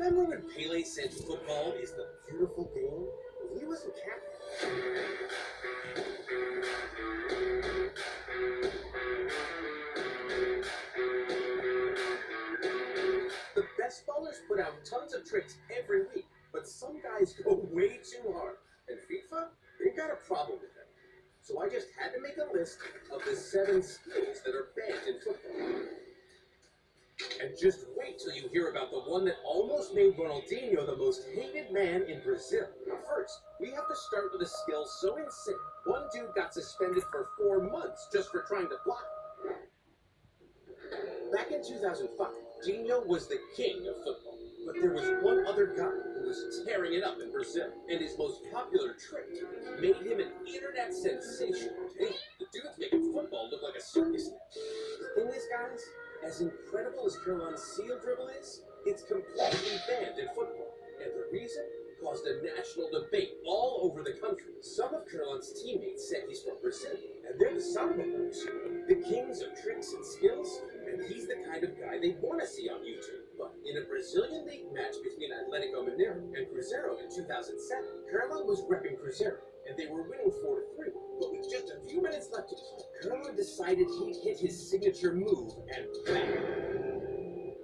Remember when Pele said football is the beautiful game? Well, he wasn't capping. The best ballers put out tons of tricks every week, but some guys go way too hard. And FIFA, they got a problem with them. So I just had to make a list of the 7 skills that are banned in football. And just wait till you hear about the one that almost made Ronaldinho the most hated man in Brazil. First, we have to start with a skill so insane, one dude got suspended for 4 months just for trying to block. Back in 2005, Dinho was the king of football. But there was one other guy who was tearing it up in Brazil, and his most popular trick made him an internet sensation. Hey, the dude's making football look like a circus now. The thing is, guys, as incredible as Carolan's seal dribble is, it's completely banned in football. And the reason caused a national debate all over the country. Some of Carolan's teammates said he's from Brazil, and they're the Samba boys, the kings of tricks and skills, and he's the kind of guy they want to see on YouTube. But in a Brazilian league match between Atlético Mineiro and Cruzeiro in 2007, Carolan was repping Cruzeiro, and they were winning 4-3. But with just a few minutes left to play, Carolan decided he'd hit his signature move, and bang!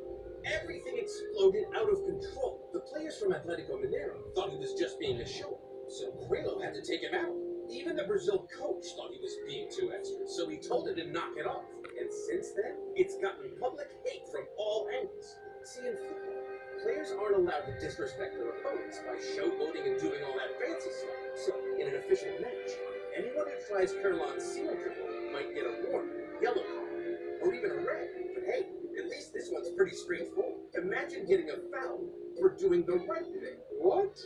Everything exploded out of control. The players from Atlético Mineiro thought he was just being a show, so Coelho had to take him out. Even the Brazil coach thought he was being too extra, so he told him to knock it off. And since then, it's gotten public hate from all angles. See, in football, players aren't allowed to disrespect their opponents by showboating and doing all that fancy stuff. So, in an official match, anyone who tries Carolan's seal dribble might get a warning, yellow card, or even a red. But hey, at least this one's pretty straightforward. Imagine getting a foul for doing the right thing. What?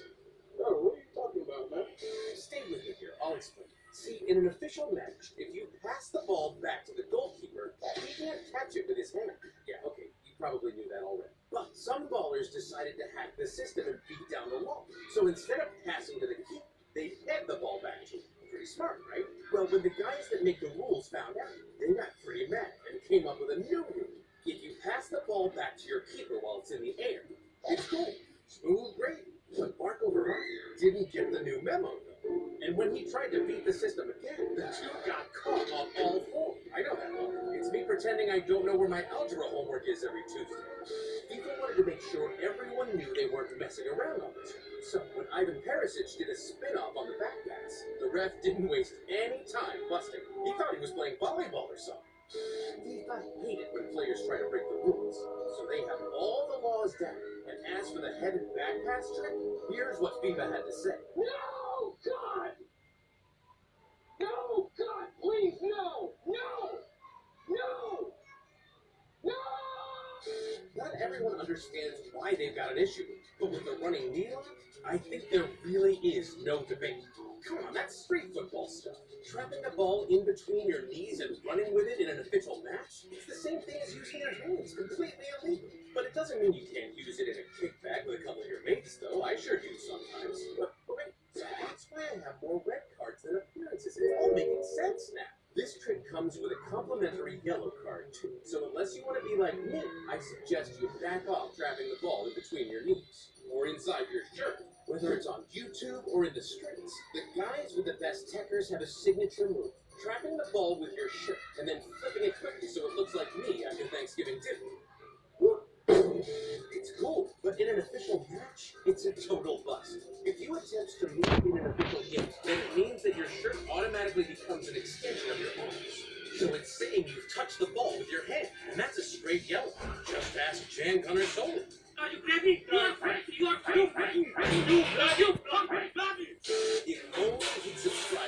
Oh, what are you talking about, man? Stay with me here, I'll explain. See, in an official match, if you pass the ball back to the goalkeeper, he can't catch it with his hand. Yeah, okay, you probably knew that already. But some ballers decided to hack the system and beat down the wall. So instead of passing to the keeper, they fed the ball back to him. Pretty smart, right? Well, when the guys that make the rules found out, they got pretty mad and came up with a new rule. If you pass the ball back to your keeper while it's in the air, it's cool. Smooth, great. But Marco Verratti didn't get the new memo, though. And when he tried to beat the system again, the two got caught on all 4. I know that look. It's me pretending I don't know where my algebra homework is every Tuesday. FIFA wanted to make sure everyone knew they weren't messing around on this. So when Ivan Perisic did a spin-off on the back pass, the ref didn't waste any time busting. He thought he was playing volleyball or something. FIFA hate it when players try to break the rules, so they have all the laws down. And as for the head and back pass trick, here's what FIFA had to say. No, God! No, God, please, no! No! No! No! Not everyone understands why they've got an issue, but with the running knee lock, I think there really is no debate. Come on, that's street football stuff. Trapping the ball in between your knees and running with it in an official match? It's the same thing as using your hands, completely illegal. But it doesn't mean you can't use it in a kickback with a couple of your mates, though. I sure do sometimes. But wait, so that's why I have more red cards than appearances. It's all making sense now. This trick comes with a complimentary yellow card, too. So unless you want to be like me, I suggest you back off trapping the ball in between your knees, or inside your shirt. Whether it's on YouTube or in the streets, the guys with the best techers have a signature move. Trapping the ball with your shirt, and then flipping it quickly so it looks like me after Thanksgiving dinner. It's cool, but in an official match, it's a total bust. If you attempt to move in an official game, then it means that your shirt automatically becomes an extension of your arms. So it's saying you've touched the ball with your hand, and that's a straight yellow. Just ask Jan Gunnar Solomon. Are you crazy? You are crazy. You are too crazy. You